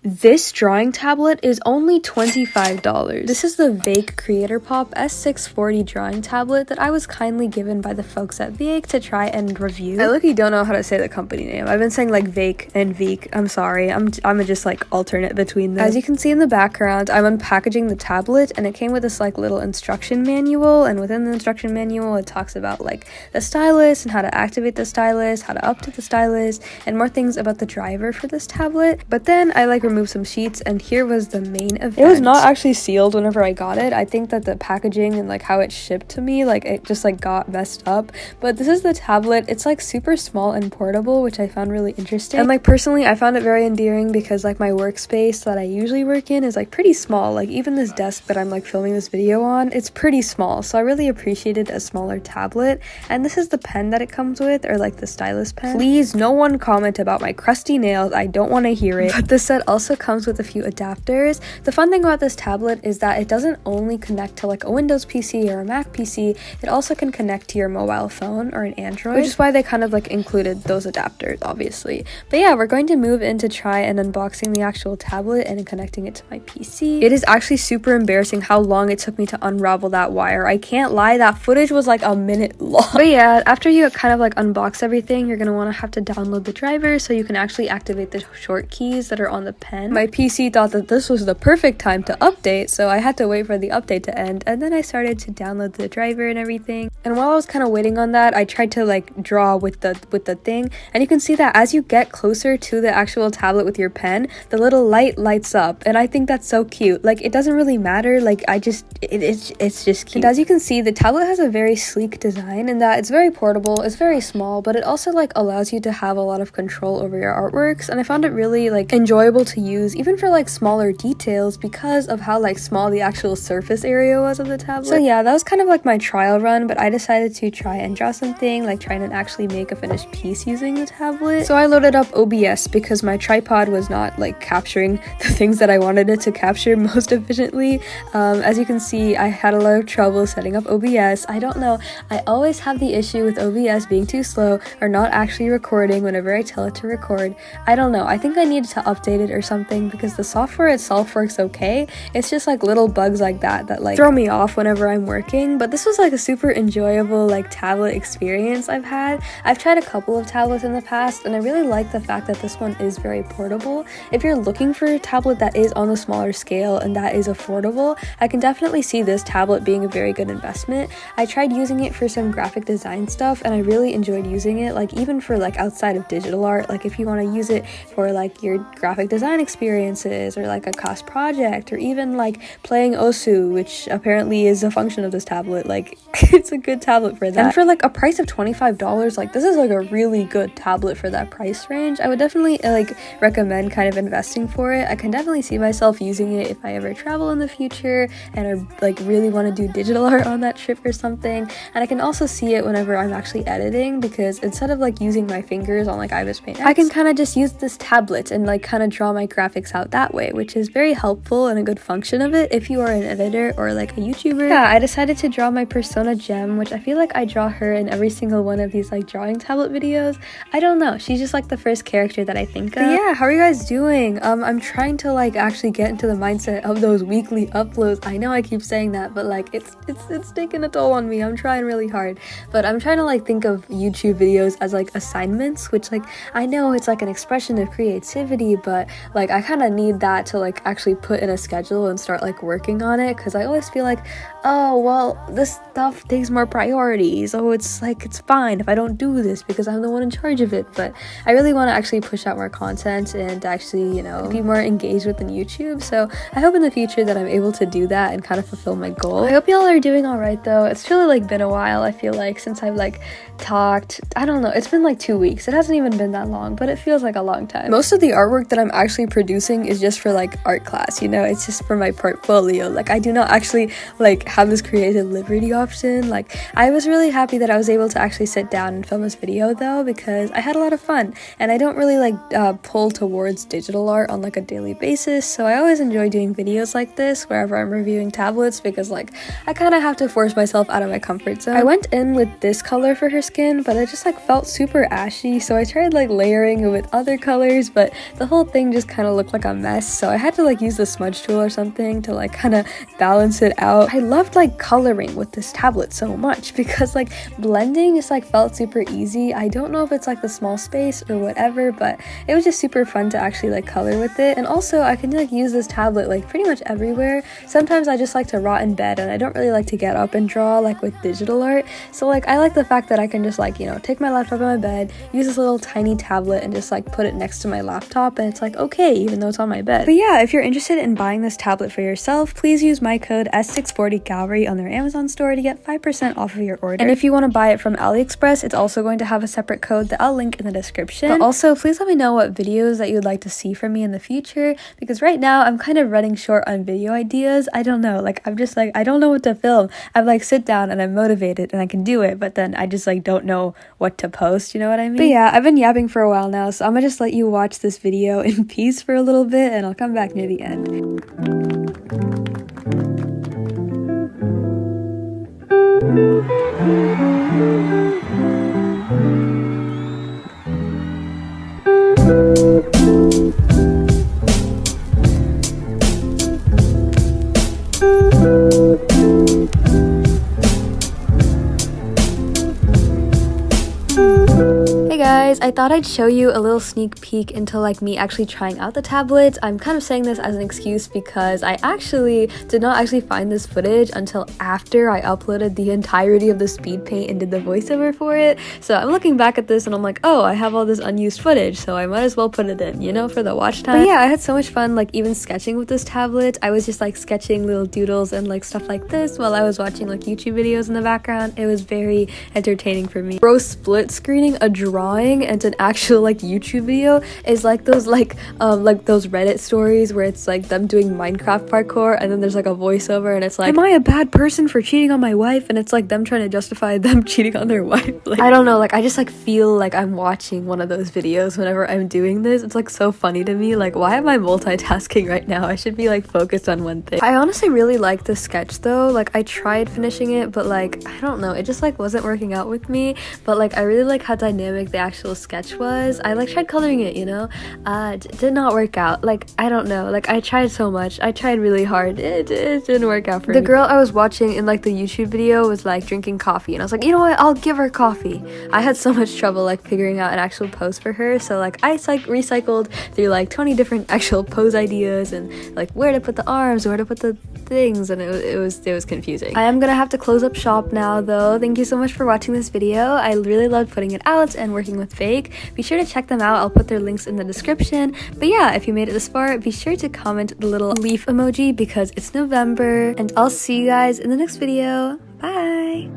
This drawing tablet is only $25. This is the Veikk Creator Pop S640 drawing tablet that I was kindly given by the folks at Veikk to try and review. I literally don't know how to say the company name. I've been saying like Veikk and Veikk. I'm sorry. I'm just like alternate between them. As you can see in the background, I'm unpackaging the tablet and it came with this like little instruction manual, and within the instruction manual it talks about like the stylus and how to activate the stylus, how to update the stylus, and more things about the driver for this tablet. But then I like removed some sheets, and here was the main event. It was not actually sealed whenever I got it. I think that the packaging and like how it shipped to me, like it just like got messed up. But this is the tablet. It's like super small and portable, which I found really interesting. And like personally, I found it very endearing because like my workspace that I usually work in is like pretty small. Like even this desk that I'm like filming this video on, it's pretty small. So I really appreciated a smaller tablet. And this is the pen that it comes with, or like the stylus pen. Please, no one comment about my crusty nails. I don't want to hear it. But the set also comes with a few adapters. The fun thing about this tablet is that it doesn't only connect to like a Windows PC or a Mac PC, it also can connect to your mobile phone or an Android, which is why they kind of like included those adapters, obviously. But yeah, we're going to move into try and unboxing the actual tablet and connecting it to my PC. It is actually super embarrassing how long it took me to unravel that wire. I can't lie, that footage was like a minute long. But yeah, after you kind of like unbox everything, you're gonna want to have to download the driver so you can actually activate the short keys that are on the pen. My PC thought that this was the perfect time to update, so I had to wait for the update to end, and then I started to download the driver and everything. And while I was kind of waiting on that, I tried to like draw with the thing, and you can see that as you get closer to the actual tablet with your pen, the little light lights up, and I think that's so cute. Like it doesn't really matter, like it's just cute. And as you can see, the tablet has a very sleek design in that it's very portable, it's very small, but it also like allows you to have a lot of control over your artworks, and I found it really like enjoyable to use even for like smaller details because of how like small the actual surface area was of the tablet. So yeah, that was kind of like my trial run, but I decided to try and draw something, like trying to actually make a finished piece using the tablet. So I loaded up OBS because my tripod was not like capturing the things that I wanted it to capture most efficiently. As you can see, I had a lot of trouble setting up OBS. I don't know, I always have the issue with OBS being too slow or not actually recording whenever I tell it to record. I don't know, I think I needed to update it or something because the software itself works okay. It's just like little bugs like that like throw me off whenever I'm working. But this was like a super enjoyable like tablet experience I've had. I've tried a couple of tablets in the past, and I really like the fact that this one is very portable. If you're looking for a tablet that is on the smaller scale and that is affordable, I can definitely see this tablet being a very good investment. I tried using it for some graphic design stuff, and I really enjoyed using it, like even for like outside of digital art, like if you want to use it for like your graphic design experiences or like a class project, or even like playing Osu, which apparently is a function of this tablet. Like it's a good tablet for that. And for like a price of $25, like this is like a really good tablet for that price range. I would definitely like recommend kind of investing for it. I can definitely see myself using it if I ever travel in the future and I like really want to do digital art on that trip or something. And I can also see it whenever I'm actually editing, because instead of like using my fingers on like Ibis Paint X, I can kind of just use this tablet and like kind of draw my graphics out that way, which is very helpful and a good function of it if you are an editor or like a YouTuber. Yeah, I decided to draw my persona Gem, which I feel like I draw her in every single one of these like drawing tablet videos. I don't know, she's just like the first character that I think of. But yeah, how are you guys doing? I'm trying to like actually get into the mindset of those weekly uploads. I know I keep saying that, but like it's taking a toll on me. I'm trying really hard, but I'm trying to like think of YouTube videos as like assignments, which like I know it's like an expression of creativity, but like I kind of need that to like actually put in a schedule and start like working on it, because I always feel like, oh well, this stuff takes more priority, so it's like it's fine if I don't do this because I'm the one in charge of it. But I really want to actually push out more content and actually, you know, be more engaged within YouTube. So I hope in the future that I'm able to do that and kind of fulfill my goal. I hope y'all are doing all right though. It's really like been a while, I feel like, since I've like talked. I don't know, it's been like 2 weeks. It hasn't even been that long, but it feels like a long time. Most of the artwork that I'm actually producing is just for like art class, you know, it's just for my portfolio. Like I do not actually like have this creative liberty option. Like, I was really happy that I was able to actually sit down and film this video though, because I had a lot of fun, and I don't really like pull towards digital art on like a daily basis, so I always enjoy doing videos like this wherever I'm reviewing tablets, because like I kind of have to force myself out of my comfort zone. I went in with this color for her skin, but it just like felt super ashy, so I tried like layering it with other colors, but the whole thing just kind of looked like a mess, so I had to like use the smudge tool or something to like kind of balance it out. I loved like coloring with this tablet so much because like blending just like felt super easy. I don't know if it's like the small space or whatever, but it was just super fun to actually like color with it. And also I can like use this tablet like pretty much everywhere. Sometimes I just like to rot in bed and I don't really like to get up and draw like with digital art, so like I like the fact that I can just like, you know, take my laptop in my bed, use this little tiny tablet and just like put it next to my laptop, and it's like okay even though it's on my bed. But yeah, if you're interested in buying this tablet for yourself, please use my code S640 Gallery on their Amazon store to get 5% off of your order. And if you want to buy it from AliExpress, it's also going to have a separate code that I'll link in the description. But also please let me know what videos that you'd like to see from me in the future, because right now I'm kind of running short on video ideas. I don't know, like I'm just like I don't know what to film. I'm like sit down and I'm motivated and I can do it, but then I just like don't know what to post, you know what I mean? But yeah, I've been yapping for a while now, so I'm gonna just let you watch this video in peace for a little bit and I'll come back near the end. Hey guys, I thought I'd show you a little sneak peek into like me actually trying out the tablet. I'm kind of saying this as an excuse because I actually did not actually find this footage until after I uploaded the entirety of the speed paint and did the voiceover for it. So I'm looking back at this and I'm like, oh, I have all this unused footage, so I might as well put it in, you know, for the watch time. But yeah, I had so much fun like even sketching with this tablet. I was just like sketching little doodles and like stuff like this while I was watching like YouTube videos in the background. It was very entertaining for me. Bro, split screening a drawing and an actual like YouTube video is like those like those Reddit stories where it's like them doing Minecraft parkour and then there's like a voiceover and it's like, am I a bad person for cheating on my wife? And it's like them trying to justify them cheating on their wife. Like, I don't know, like I just like feel like I'm watching one of those videos whenever I'm doing this. It's like so funny to me, like why am I multitasking right now? I should be like focused on one thing. I honestly really like the sketch though. Like I tried finishing it, but like I don't know, it just like wasn't working out with me. But like I really like how dynamic the actual sketch was. I like tried coloring it, you know, did not work out. Like I don't know, like I tried so much, I tried really hard, it didn't work out for me. The girl I was watching in like the YouTube video was like drinking coffee and I was like, you know what, I'll give her coffee. I had so much trouble like figuring out an actual pose for her, so like I like recycled through like 20 different actual pose ideas and like where to put the arms, where to put the things, and it was confusing. I am gonna have to close up shop now though. Thank you so much for watching this video. I really loved putting it out and working with Veikk. Be sure to check them out, I'll put their links in the description. But yeah, if you made it this far, be sure to comment the little leaf emoji because it's November, and I'll see you guys in the next video. Bye!